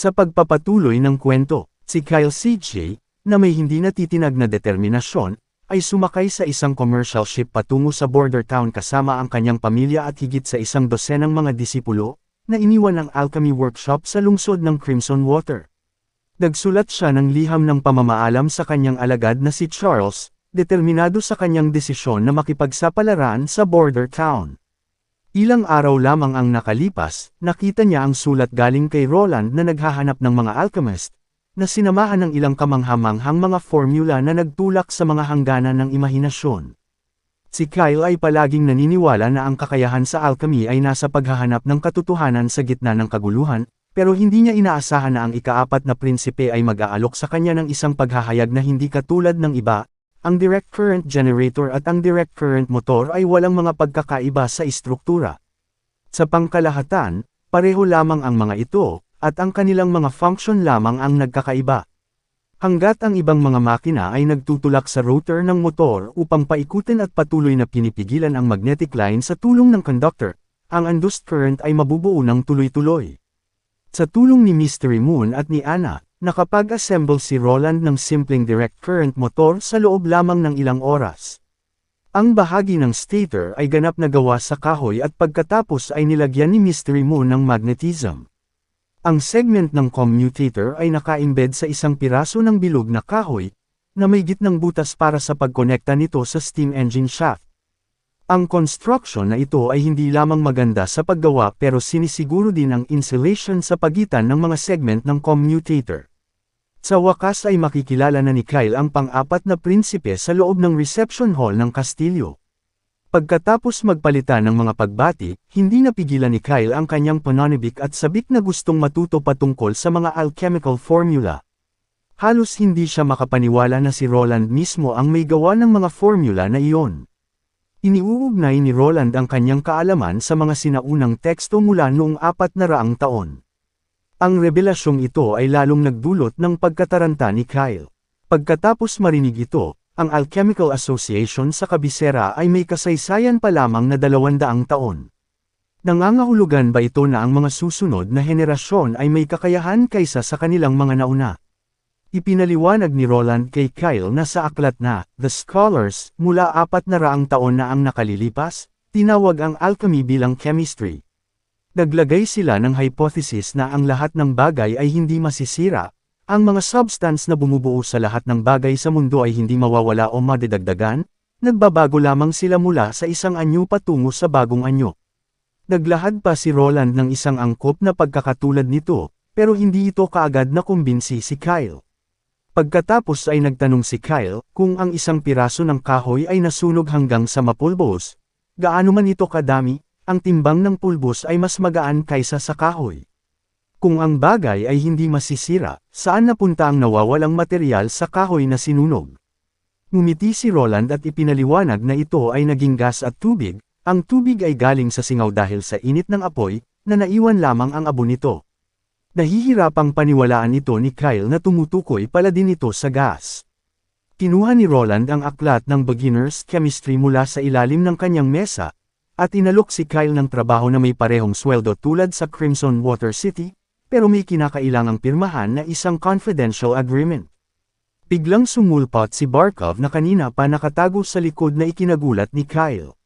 Sa pagpapatuloy ng kwento, si Kyle CJ, na may hindi natitinag na determinasyon, ay sumakay sa isang commercial ship patungo sa border town kasama ang kanyang pamilya at higit sa 100 mga disipulo, na iniwan ang alchemy workshop sa lungsod ng Crimson Water. Nagsulat siya ng liham ng pamamaalam sa kanyang alagad na si Charles, determinado sa kanyang desisyon na makipagsapalaran sa border town. Ilang araw lamang ang nakalipas, nakita niya ang sulat galing kay Roland na naghahanap ng mga alchemist, na sinamahan ng ilang kamanghamanghang mga formula na nagtulak sa mga hangganan ng imahinasyon. Si Kyle ay palaging naniniwala na ang kakayahan sa alchemy ay nasa paghahanap ng katotohanan sa gitna ng kaguluhan, pero hindi niya inaasahan na ang ika-4 na prinsipe ay mag-aalok sa kanya ng isang paghahayag na hindi katulad ng iba. Ang direct current generator at ang direct current motor ay walang mga pagkakaiba sa istruktura. Sa pangkalahatan, pareho lamang ang mga ito, at ang kanilang mga function lamang ang nagkakaiba. Hanggat ang ibang mga makina ay nagtutulak sa rotor ng motor upang paikutin at patuloy na pinipigilan ang magnetic line sa tulong ng conductor, ang induced current ay mabubuo ng tuloy-tuloy. Sa tulong ni Mystery Moon at ni Anna, nakapag-assemble si Roland ng simpleng direct current motor sa loob lamang ng ilang oras. Ang bahagi ng stator ay ganap na gawa sa kahoy at pagkatapos ay nilagyan ni Mystery Moon ng magnetism. Ang segment ng commutator ay naka-embed sa isang piraso ng bilog na kahoy, na may gitnang butas para sa pagkonekta nito sa steam engine shaft. Ang construction na ito ay hindi lamang maganda sa paggawa pero sinisiguro din ang insulation sa pagitan ng mga segment ng commutator. Sa wakas ay makikilala na ni Kyle ang pang-4 na prinsipe sa loob ng reception hall ng kastilyo. Pagkatapos magpalitan ng mga pagbati, hindi napigilan ni Kyle ang kanyang pananabik at sabik na gustong matuto patungkol sa mga alchemical formula. Halos hindi siya makapaniwala na si Roland mismo ang may gawa ng mga formula na iyon. Iniuugnay ni Roland ang kanyang kaalaman sa mga sinaunang teksto mula noong 400 taon. Ang revelasyong ito ay lalong nagdulot ng pagkataranta ni Kyle. Pagkatapos marinig ito, ang Alchemical Association sa kabisera ay may kasaysayan pa lamang na 200 taon. Nangangahulugan ba ito na ang mga susunod na henerasyon ay may kakayahan kaysa sa kanilang mga nauna? Ipinaliwanag ni Roland kay Kyle na sa aklat na The Scholars mula 400 taon na ang nakalilipas, tinawag ang alchemy bilang chemistry. Naglagay sila ng hypothesis na ang lahat ng bagay ay hindi masisira. Ang mga substance na bumubuo sa lahat ng bagay sa mundo ay hindi mawawala o madidagdagan, nagbabago lamang sila mula sa isang anyo patungo sa bagong anyo. Naglahad pa si Roland ng isang angkop na pagkakatulad nito, pero hindi ito kaagad na kumbinsi si Kyle. Pagkatapos ay nagtanong si Kyle kung ang isang piraso ng kahoy ay nasunog hanggang sa mapulbos. Gaano man ito kadami, ang timbang ng pulbos ay mas magaan kaysa sa kahoy. Kung ang bagay ay hindi masisira, saan napunta ang nawawalang material sa kahoy na sinunog? Ngumiti si Roland at ipinaliwanag na ito ay naging gas at tubig. Ang tubig ay galing sa singaw dahil sa init ng apoy, na naiwan lamang ang abo nito. Nahihirapang paniwalaan ito ni Kyle na tumutukoy pala din ito sa gas. Kinuha ni Roland ang aklat ng beginner's chemistry mula sa ilalim ng kanyang mesa, at inalok si Kyle ng trabaho na may parehong sweldo tulad sa Crimson Water City, pero may kinakailangang pirmahan na isang confidential agreement. Biglang sumulpot si Barkov na kanina pa nakatago sa likod na ikinagulat ni Kyle.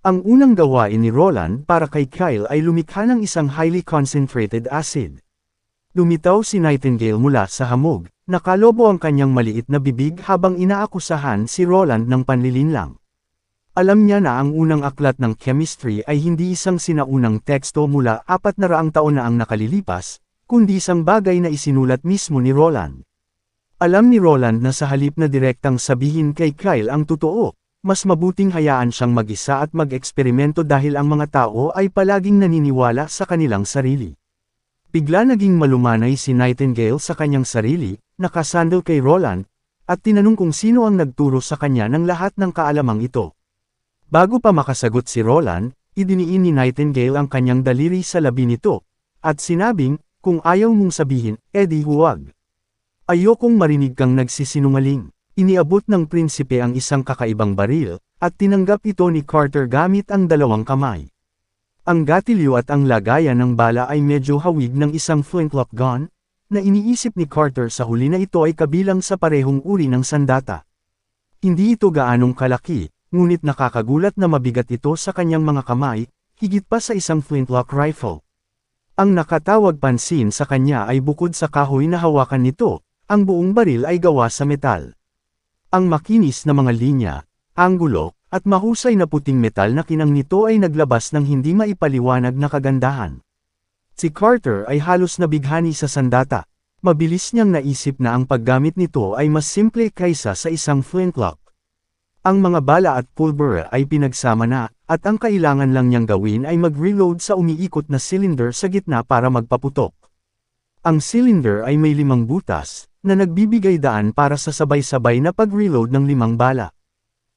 Ang unang gawain ni Roland para kay Kyle ay lumikha ng isang highly concentrated acid. Lumitaw si Nightingale mula sa hamog, nakalobo ang kanyang maliit na bibig habang inaakusahan si Roland ng panlilinlang. Alam niya na ang unang aklat ng chemistry ay hindi isang sinaunang teksto mula 400 taon na ang nakalilipas, kundi isang bagay na isinulat mismo ni Roland. Alam ni Roland na sa halip na direktang sabihin kay Kyle ang totoo, mas mabuting hayaan siyang mag-isa at mag-eksperimento dahil ang mga tao ay palaging naniniwala sa kanilang sarili. Bigla naging malumanay si Nightingale sa kanyang sarili, nakasandal kay Roland, at tinanong kung sino ang nagturo sa kanya ng lahat ng kaalamang ito. Bago pa makasagot si Roland, idiniin ni Nightingale ang kanyang daliri sa labi nito, at sinabing, kung ayaw mong sabihin, edi huwag. Ayokong marinig kang nagsisinungaling. Iniabot ng prinsipe ang isang kakaibang baril, at tinanggap ito ni Carter gamit ang 2 kamay. Ang gatilyo at ang lagayan ng bala ay medyo hawig ng isang flintlock gun, na iniisip ni Carter sa huli na ito ay kabilang sa parehong uri ng sandata. Hindi ito gaanong kalaki, ngunit nakakagulat na mabigat ito sa kanyang mga kamay, higit pa sa isang flintlock rifle. Ang nakatawag pansin sa kanya ay bukod sa kahoy na hawakan nito, ang buong baril ay gawa sa metal. Ang makinis na mga linya, anggulo, at mahusay na puting metal na kinang nito ay naglabas ng hindi maipaliwanag na kagandahan. Si Carter ay halos nabighani sa sandata. Mabilis niyang naisip na ang paggamit nito ay mas simple kaysa sa isang flintlock. Ang mga bala at pulbura ay pinagsama na, at ang kailangan lang niyang gawin ay mag-reload sa umiikot na cylinder sa gitna para magpaputok. Ang cylinder ay may 5 butas, na nagbibigay daan para sa sabay-sabay na pag-reload ng 5 bala.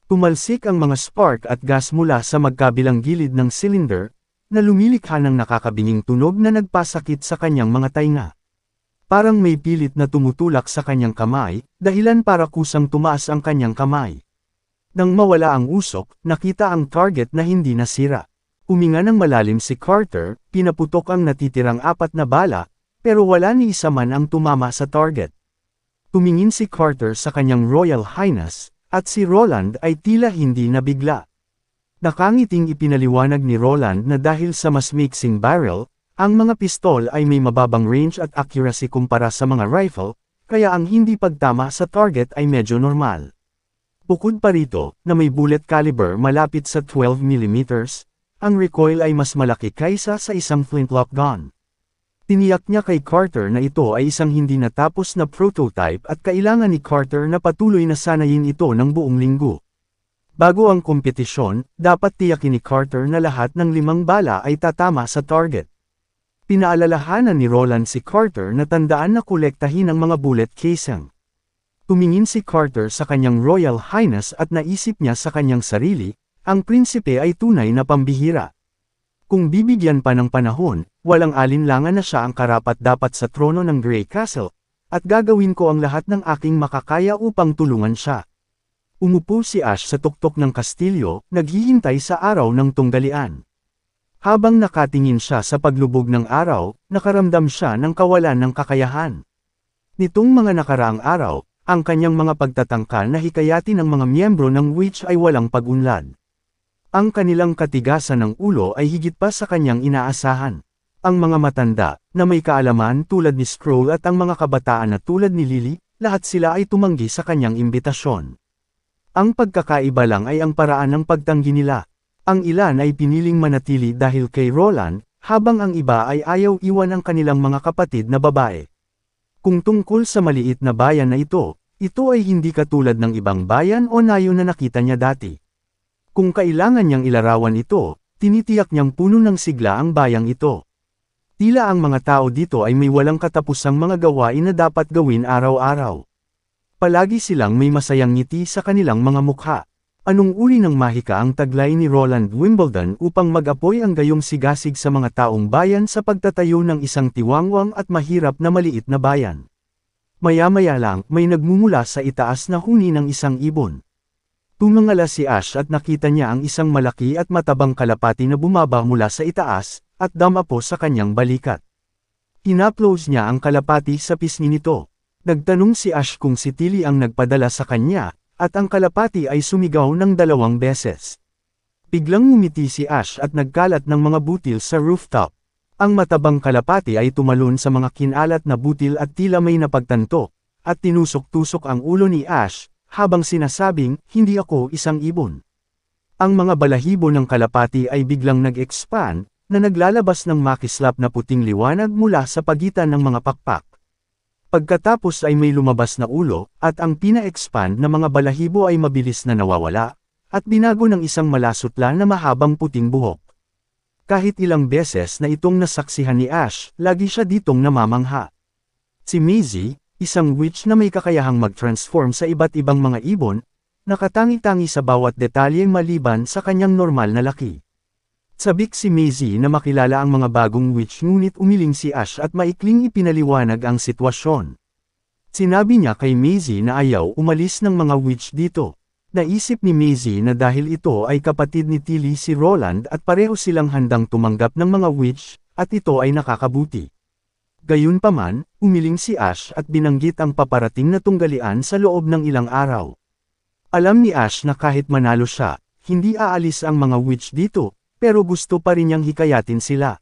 Tumalsik ang mga spark at gas mula sa magkabilang gilid ng cylinder, na lumilikha ng nakakabinging tunog na nagpasakit sa kanyang mga tainga. Parang may pilit na tumutulak sa kanyang kamay, dahilan para kusang tumaas ang kanyang kamay. Nang mawala ang usok, nakita ang target na hindi nasira. Huminga ng malalim si Carter, pinaputok ang natitirang 4 na bala, pero wala ni isa man ang tumama sa target. Tumingin si Carter sa kanyang Royal Highness, at si Roland ay tila hindi nabigla. Nakangiting ipinaliwanag ni Roland na dahil sa mas mixing barrel, ang mga pistol ay may mababang range at accuracy kumpara sa mga rifle, kaya ang hindi pagtama sa target ay medyo normal. Bukod pa rito, na may bullet caliber malapit sa 12mm, ang recoil ay mas malaki kaysa sa isang flintlock gun. Tiniyak niya kay Carter na ito ay isang hindi natapos na prototype at kailangan ni Carter na patuloy na sanayin ito ng buong linggo. Bago ang kompetisyon, dapat tiyakin ni Carter na lahat ng 5 bala ay tatama sa target. Pinaalalahanan ni Roland si Carter na tandaan na kolektahin ang mga bullet casing. Tumingin si Carter sa kanyang Royal Highness at naisip niya sa kanyang sarili, ang prinsipe ay tunay na pambihira. Kung bibigyan pa ng panahon, walang alinlangan na siya ang karapat-dapat sa trono ng Grey Castle, at gagawin ko ang lahat ng aking makakaya upang tulungan siya. Umupo si Ash sa tuktok ng kastilyo, naghihintay sa araw ng tunggalian. Habang nakatingin siya sa paglubog ng araw, nakaramdam siya ng kawalan ng kakayahan. Nitong mga nakaraang araw, ang kanyang mga pagtatangkal na hikayatin ng mga miyembro ng Witch ay walang pag-unlad. Ang kanilang katigasan ng ulo ay higit pa sa kanyang inaasahan. Ang mga matanda, na may kaalaman tulad ni Scroll at ang mga kabataan na tulad ni Lily, lahat sila ay tumanggi sa kanyang imbitasyon. Ang pagkakaiba lang ay ang paraan ng pagtanggi nila. Ang ilan ay piniling manatili dahil kay Roland, habang ang iba ay ayaw iwan ang kanilang mga kapatid na babae. Kung tungkol sa maliit na bayan na ito ay hindi katulad ng ibang bayan o nayo na nakita niya dati. Kung kailangan niyang ilarawan ito, tinitiyak niyang puno ng sigla ang bayang ito. Tila ang mga tao dito ay may walang katapusang mga gawain na dapat gawin araw-araw. Palagi silang may masayang ngiti sa kanilang mga mukha. Anong uri ng mahika ang taglay ni Roland Wimbledon upang mag-apoy ang gayong sigasig sa mga taong bayan sa pagtatayo ng isang tiwangwang at mahirap na maliit na bayan? Maya-maya lang, may nagmumula sa itaas na huni ng isang ibon. Tumangala si Ash at nakita niya ang isang malaki at matabang kalapati na bumaba mula sa itaas, at damapo sa kanyang balikat. Hinaplos niya ang kalapati sa pisngi nito. Nagtanong si Ash kung si Tilly ang nagpadala sa kanya, at ang kalapati ay sumigaw ng 2 beses. Biglang ngumiti si Ash at nagkalat ng mga butil sa rooftop. Ang matabang kalapati ay tumalon sa mga kinalat na butil at tila may napagtanto, at tinusok-tusok ang ulo ni Ash, habang sinasabing, "Hindi ako isang ibon." Ang mga balahibo ng kalapati ay biglang nag-expand, na naglalabas ng makislap na puting liwanag mula sa pagitan ng mga pakpak. Pagkatapos ay may lumabas na ulo, at ang pina-expand na mga balahibo ay mabilis na nawawala, at binago ng isang malasutla na mahabang puting buhok. Kahit ilang beses na itong nasaksihan ni Ash, lagi siya ditong namamangha. Si Maisie, isang witch na may kakayahang mag-transform sa iba't ibang mga ibon, nakatangi-tangi sa bawat detalye maliban sa kanyang normal na laki. Sabik si Maisie na makilala ang mga bagong witch ngunit umiling si Ash at maikling ipinaliwanag ang sitwasyon. Sinabi niya kay Maisie na ayaw umalis ng mga witch dito. Naisip ni Maisie na dahil ito ay kapatid ni Tilly si Roland at pareho silang handang tumanggap ng mga witch, at ito ay nakakabuti. Gayunpaman, umiling si Ash at binanggit ang paparating na tunggalian sa loob ng ilang araw. Alam ni Ash na kahit manalo siya, hindi aalis ang mga witch dito, pero gusto pa rin niyang hikayatin sila.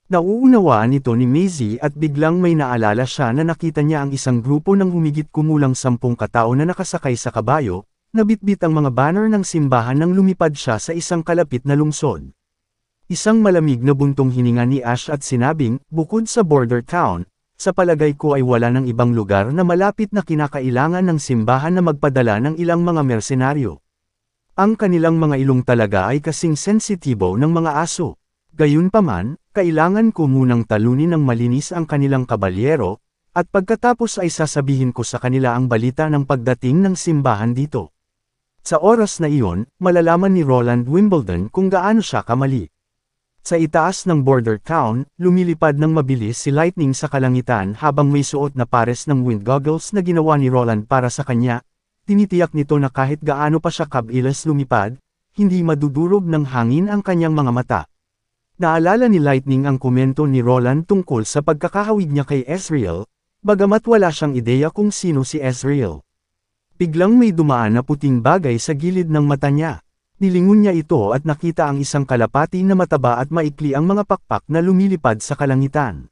Nauunawaan ito ni Maisie at biglang may naalala siya na nakita niya ang isang grupo ng humigit kumulang 10 katao na nakasakay sa kabayo, nabitbit ang mga banner ng simbahan nang lumipad siya sa isang kalapit na lungsod. Isang malamig na buntong hininga ni Ash at sinabing, bukod sa border town, sa palagay ko ay wala ng ibang lugar na malapit na kinakailangan ng simbahan na magpadala ng ilang mga mersenaryo. Ang kanilang mga ilong talaga ay kasing sensitibo ng mga aso. Gayunpaman, kailangan ko munang talunin ng malinis ang kanilang kabalyero, at pagkatapos ay sasabihin ko sa kanila ang balita ng pagdating ng simbahan dito. Sa oras na iyon, malalaman ni Roland Wimbledon kung gaano siya kamali. Sa itaas ng border town, lumilipad ng mabilis si Lightning sa kalangitan habang may suot na pares ng wind goggles na ginawa ni Roland para sa kanya. Tinitiyak nito na kahit gaano pa siya kabilis lumipad, hindi madudurog ng hangin ang kanyang mga mata. Naalala ni Lightning ang komento ni Roland tungkol sa pagkakahawig niya kay Ezreal, bagamat wala siyang ideya kung sino si Ezreal. Biglang may dumaan na puting bagay sa gilid ng mata niya. Nilingon niya ito at nakita ang isang kalapati na mataba at maikli ang mga pakpak na lumilipad sa kalangitan.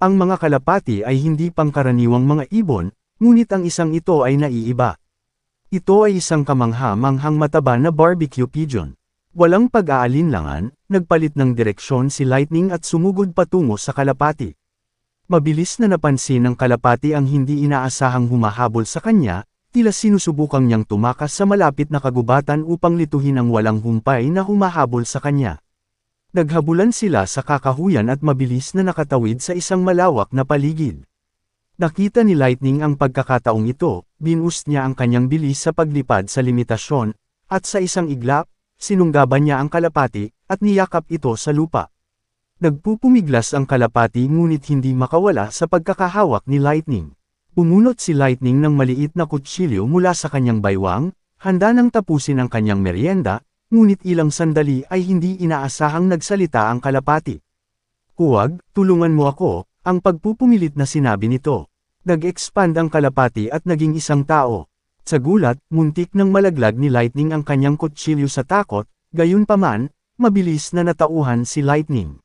Ang mga kalapati ay hindi pangkaraniwang mga ibon, ngunit ang isang ito ay naiiba. Ito ay isang kamangha-manghang mataba na barbecue pigeon. Walang pag-aalinlangan, nagpalit ng direksyon si Lightning at sumugod patungo sa kalapati. Mabilis na napansin ng kalapati ang hindi inaasahang humahabol sa kanya, tila sinusubukang niyang tumakas sa malapit na kagubatan upang lituhin ang walang humpay na humahabol sa kanya. Naghabulan sila sa kakahuyan at mabilis na nakatawid sa isang malawak na paligid. Nakita ni Lightning ang pagkakataong ito, binus niya ang kanyang bilis sa paglipad sa limitasyon, at sa isang iglap, sinunggaban niya ang kalapati, at niyakap ito sa lupa. Nagpupumiglas ang kalapati ngunit hindi makawala sa pagkakahawak ni Lightning. Pumunot si Lightning ng maliit na kutsilyo mula sa kanyang baywang, handa nang tapusin ang kanyang merienda, ngunit ilang sandali ay hindi inaasahang nagsalita ang kalapati. Huwag, tulungan mo ako, ang pagpupumilit na sinabi nito. Nag-expand ang kalapati at naging isang tao. Sa gulat, muntik nang malaglag ni Lightning ang kanyang kutsilyo sa takot, gayunpaman, mabilis na natauhan si Lightning.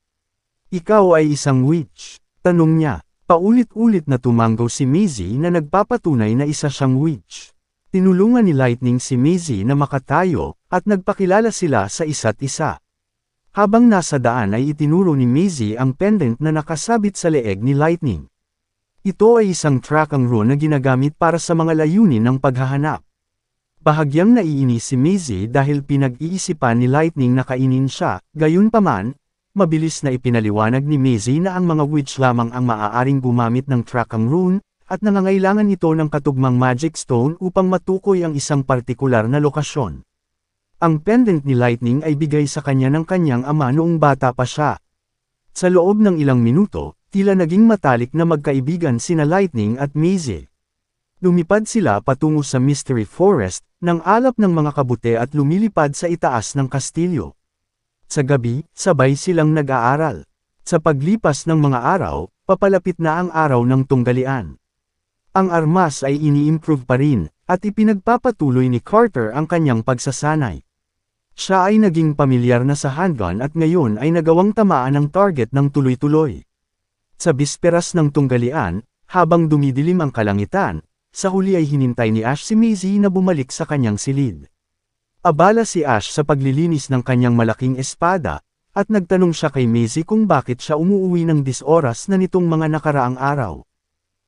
Ikaw ay isang witch, tanong niya. Paulit-ulit na tumanggaw si Maisie na nagpapatunay na isa siyang witch. Tinulungan ni Lightning si Maisie na makatayo, at nagpakilala sila sa isa't isa. Habang nasa daan ay itinuro ni Maisie ang pendant na nakasabit sa leeg ni Lightning. Ito ay isang track and rune na ginagamit para sa mga layunin ng paghahanap. Bahagyang naiinis si Maisie dahil pinag-iisipan ni Lightning na kainin siya, gayunpaman, mabilis na ipinaliwanag ni Maisie na ang mga witch lamang ang maaaring gumamit ng track and rune, at nangangailangan ito ng katugmang magic stone upang matukoy ang isang partikular na lokasyon. Ang pendant ni Lightning ay bigay sa kanya ng kanyang ama noong bata pa siya. Sa loob ng ilang minuto, tila naging matalik na magkaibigan sina Lightning at Maisie. Lumipad sila patungo sa Mystery Forest, ng alap ng mga kabute at lumilipad sa itaas ng kastilyo. Sa gabi, sabay silang nag-aaral. Sa paglipas ng mga araw, papalapit na ang araw ng tunggalian. Ang armas ay ini-improve pa rin, at ipinagpapatuloy ni Carter ang kanyang pagsasanay. Siya ay naging pamilyar na sa handgun at ngayon ay nagawang tamaan ang target ng tuloy-tuloy. Sa bisperas ng tunggalian, habang dumidilim ang kalangitan, sa huli ay hinintay ni Ash si Maisie na bumalik sa kanyang silid. Abala si Ash sa paglilinis ng kanyang malaking espada, at nagtanong siya kay Maisie kung bakit siya umuuwi ng 10 oras na nitong mga nakaraang araw.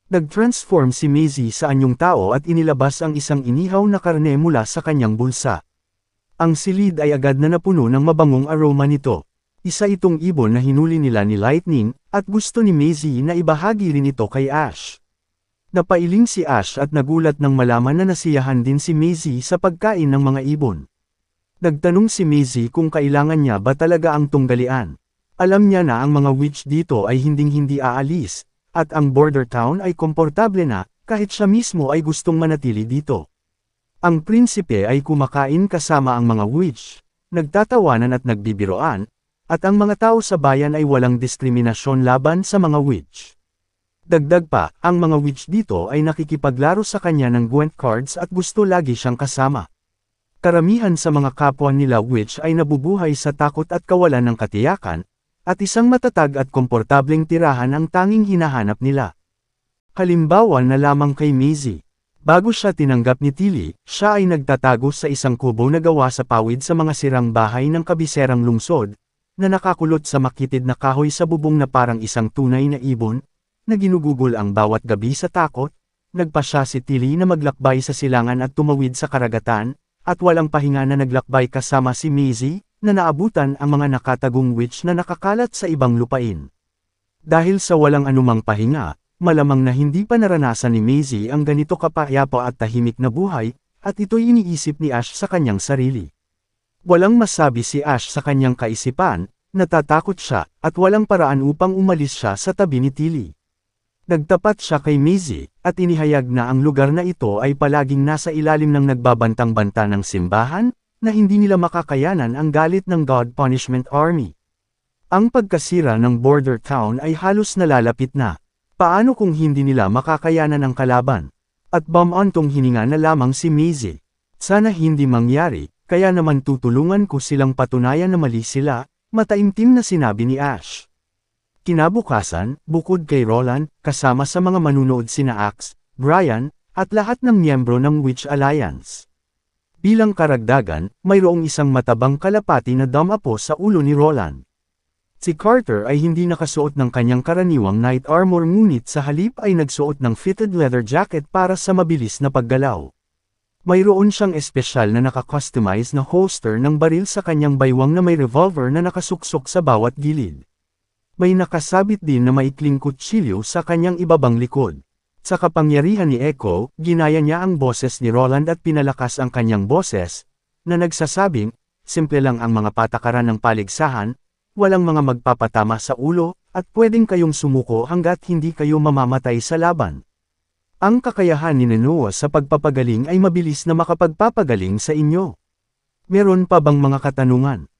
Nag-transform si Maisie sa anyong tao at inilabas ang isang inihaw na karne mula sa kanyang bulsa. Ang silid ay agad na napuno ng mabangong aroma nito. Isa itong ibon na hinuli nila ni Lightning, at gusto ni Maisie na ibahagi rin ito kay Ash. Napailing si Ash at nagulat nang malaman na nasiyahan din si Maisie sa pagkain ng mga ibon. Nagtanong si Maisie kung kailangan niya ba talaga ang tunggalian. Alam niya na ang mga witch dito ay hinding-hindi aalis, at ang border town ay komportable na, kahit siya mismo ay gustong manatili dito. Ang prinsipe ay kumakain kasama ang mga witch, nagtatawanan at nagbibiroan, at ang mga tao sa bayan ay walang diskriminasyon laban sa mga witch. Dagdag pa, ang mga witch dito ay nakikipaglaro sa kanya ng Gwent cards at gusto lagi siyang kasama. Karamihan sa mga kapwa nila witch ay nabubuhay sa takot at kawalan ng katiyakan, at isang matatag at komportableng tirahan ang tanging hinahanap nila. Halimbawa na lamang kay Maisie. Bago siya tinanggap ni Tilly, siya ay nagtatago sa isang kubo na gawa sa pawid sa mga sirang bahay ng kabiserang lungsod, na nakakulot sa makitid na kahoy sa bubong na parang isang tunay na ibon, na ginugugol ang bawat gabi sa takot. Nagpasya si Tilly na maglakbay sa silangan at tumawid sa karagatan, at walang pahinga na naglakbay kasama si Maisie, na naabutan ang mga nakatagong witch na nakakalat sa ibang lupain. Dahil sa walang anumang pahinga, malamang na hindi pa naranasan ni Maisie ang ganito kapayapa at tahimik na buhay, at ito'y iniisip ni Ash sa kanyang sarili. Walang masabi si Ash sa kanyang kaisipan, natatakot siya, at walang paraan upang umalis siya sa tabi ni Tilly. Nagtapat siya kay Maisie, at inihayag na ang lugar na ito ay palaging nasa ilalim ng nagbabantang-banta ng simbahan, na hindi nila makakayanan ang galit ng God Punishment Army. Ang pagkasira ng border town ay halos nalalapit na. Paano kung hindi nila makakayanan ang kalaban? At bumantong hininga na lamang si Maisie. Sana hindi mangyari, kaya naman tutulungan ko silang patunayan na mali sila, mataimtim na sinabi ni Ash. Kinabukasan, bukod kay Roland, kasama sa mga manunood sina Axe, Brian, at lahat ng miyembro ng Witch Alliance. Bilang karagdagan, mayroong isang matabang kalapati na damapo sa ulo ni Roland. Si Carter ay hindi nakasuot ng kanyang karaniwang knight armor ngunit sa halip ay nagsuot ng fitted leather jacket para sa mabilis na paggalaw. Mayroon siyang espesyal na nakakustomize na holster ng baril sa kanyang baywang na may revolver na nakasuksok sa bawat gilid. May nakasabit din na maikling kutsilyo sa kanyang ibabang likod. Sa kapangyarihan ni Echo, ginaya niya ang boses ni Roland at pinalakas ang kanyang boses, na nagsasabing, simple lang ang mga patakaran ng paligsahan, walang mga magpapatama sa ulo, at pwedeng kayong sumuko hanggat hindi kayo mamamatay sa laban. Ang kakayahan ni Noah sa pagpapagaling ay mabilis na makapagpapagaling sa inyo. Meron pa bang mga katanungan?